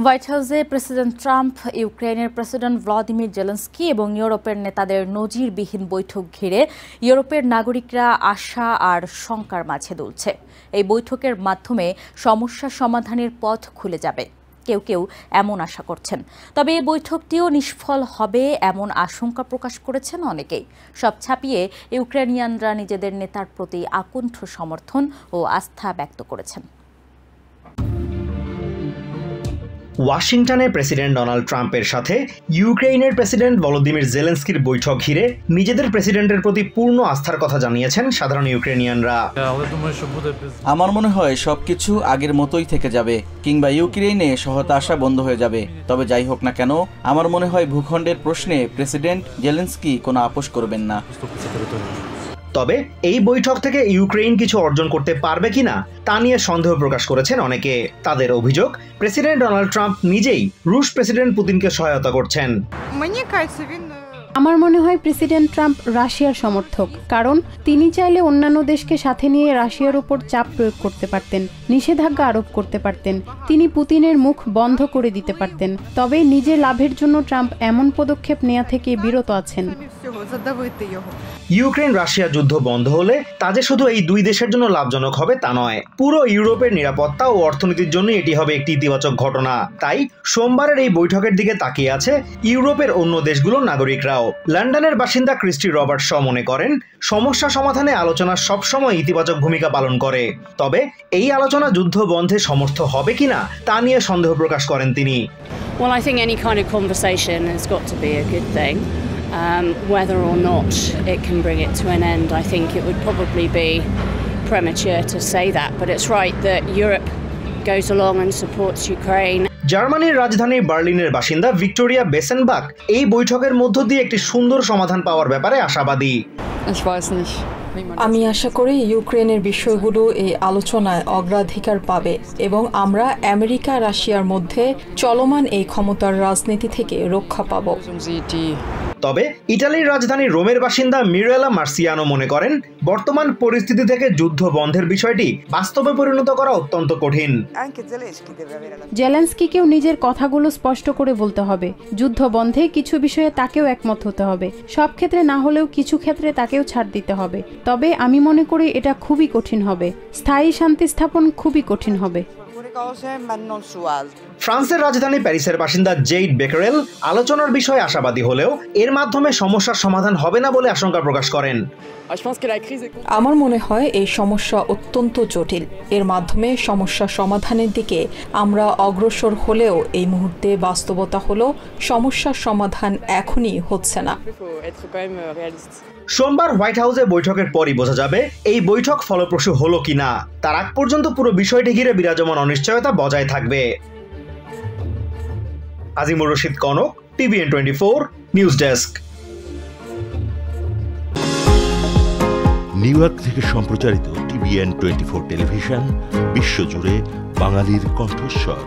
White হাউসে president Trump, ইউক্রেনের president Vladimir Zelensky এবং ইউরোপের নেতাদের নজিরবিহীন বৈঠক ঘিরে ইউরোপের নাগরিকরা আশা আর শঙ্কার মাঝে দুলছে। এই বৈঠকের মাধ্যমে সমস্যা সমাধানের পথ খুলে যাবে, কেউ কেউ এমন আশা করছেন। তবে এই বৈঠকটিও নিষ্ফল হবে এমন আশঙ্কা প্রকাশ করেছেন অনেকেই। সব ছাপিয়ে ইউক্রেনিয়ানরা নিজেদের নেতার প্রতি আকুণ্ঠ সমর্থন ও আস্থা ব্যক্ত করেছেন। ওয়াশিংটনে প্রেসিডেন্ট ডোনাল্ড ট্রাম্পের সাথে ইউক্রেনের প্রেসিডেন্ট ভলোদিমির জেলেনস্কির বৈঠক ঘিরে নিজেদের প্রেসিডেন্টের প্রতি পূর্ণ আস্থার কথা জানিয়েছেন সাধারণ ইউক্রেনিয়ানরা। আমার মনে হয় সবকিছু আগের মতোই থেকে যাবে, কিংবা ইউক্রেনে সহায়তা আসা বন্ধ হয়ে যাবে। তবে যাই হোক না কেন, আমার মনে হয় ভূখণ্ডের প্রশ্নে প্রেসিডেন্ট জেলেনস্কি কোনো আপোষ করবেন না। তবে এই বৈঠক থেকে ইউক্রেন কিছু অর্জন করতে পারবে কিনা তা নিয়ে সন্দেহ প্রকাশ করেছেন অনেকে। তাদের অভিযোগ, প্রেসিডেন্ট ডোনাল্ড ট্রাম্প নিজেই রুশ প্রেসিডেন্ট পুতিনকে সহায়তা করছেন। আমার মনে হয় প্রেসিডেন্ট ট্রাম্প রাশিয়ার সমর্থক, কারণ তিনি চাইলে অন্যান্য দেশকে সাথে নিয়ে রাশিয়ার উপর চাপ প্রয়োগ করতে পারতেন, নিষেধাজ্ঞা আরোপ করতে পারতেন, তিনি পুতিনের মুখ বন্ধ করে দিতে পারতেন। তবে নিজের লাভের জন্য ট্রাম্প এমন পদক্ষেপ নেওয়া থেকে বিরত আছেন। ইউক্রেন রাশিয়া যুদ্ধ বন্ধ হলে তা যে শুধু এই দুই দেশের জন্য লাভজনক হবে তা নয়, পুরো ইউরোপের নিরাপত্তা ও অর্থনীতির জন্য এটি হবে একটি ইতিবাচক ঘটনা। তাই সোমবারের এই বৈঠকের দিকে তাকিয়ে আছে ইউরোপের অন্য দেশগুলোর নাগরিকরাও। লন্ডনের বাসিন্দা ক্রিস্টি রবার্টস মনে করেন, সমস্যা সমাধানে আলোচনা সবসময় ইতিবাচক ভূমিকা পালন করে। তবে এই আলোচনা যুদ্ধ বন্ধে সমর্থ হবে কিনা তা নিয়ে সন্দেহ প্রকাশ করেন তিনি। Well, I think any kind of conversation has got to be a good thing. Whether or not it can bring it to an end, I think it would probably be premature to say that. But it's right that Europe goes along and supports Ukraine. জার্মানির রাজধানী বার্লিনের বাসিন্দা Victoria বেসেনবাক এই বৈঠকের মধ্য দিয়ে একটি সুন্দর সমাধান পাওয়ার ব্যাপারে আশাবাদী। আমি আশা করি ইউক্রেনের বিষয়গুলো এই আলোচনায় অগ্রাধিকার পাবে এবং আমরা আমেরিকা রাশিয়ার মধ্যে চলমান এই ক্ষমতার রাজনীতি থেকে রক্ষা পাব। তবে ইটালির রাজধানী রোমের বাসিন্দা মিরেলা মার্সিয়ানো মনে করেন, বর্তমান পরিস্থিতি থেকে যুদ্ধ বন্ধের বিষয়টি বাস্তবে পরিণত করা অত্যন্ত কঠিন। জেলেনস্কিকেও নিজের কথাগুলো স্পষ্ট করে বলতে হবে। যুদ্ধ বন্ধে কিছু বিষয়ে তাকেও একমত হতে হবে, সব ক্ষেত্রে না হলেও কিছু ক্ষেত্রে তাকেও ছাড় দিতে হবে। তবে আমি মনে করি এটা খুবই কঠিন হবে, স্থায়ী শান্তি স্থাপন খুবই কঠিন হবে। ফ্রান্সের রাজধানী প্যারিসের বাসিন্দা জেইড বেকারেল আলোচনার বিষয়ে আশাবাদী হলেও এর মাধ্যমে সমস্যার সমাধান হবে না বলে আশঙ্কা প্রকাশ করেন। আমার মনে হয় এই সমস্যা অত্যন্ত জটিল। এর মাধ্যমে সমস্যা সমাধানের দিকে আমরা অগ্রসর হলেও এই মুহূর্তে বাস্তবতা হলো সমস্যার সমাধান এখনই হচ্ছে না। সোমবার হোয়াইট হাউসে বৈঠকের পরই বোঝা যাবে এই বৈঠক ফলপ্রসূ হলো কিনা। তার আগ পর্যন্ত পুরো বিষয়টি ঘিরে বিরাজমান অনিশ্চয়তা বজায় থাকবে। Azimur Rashid Kanak, TVN 24 news desk. New York থেকে সম্প্রচারিত TVN 24 টেলিভিশন বিশ্বজুড়ে বাঙালির কণ্ঠস্বর।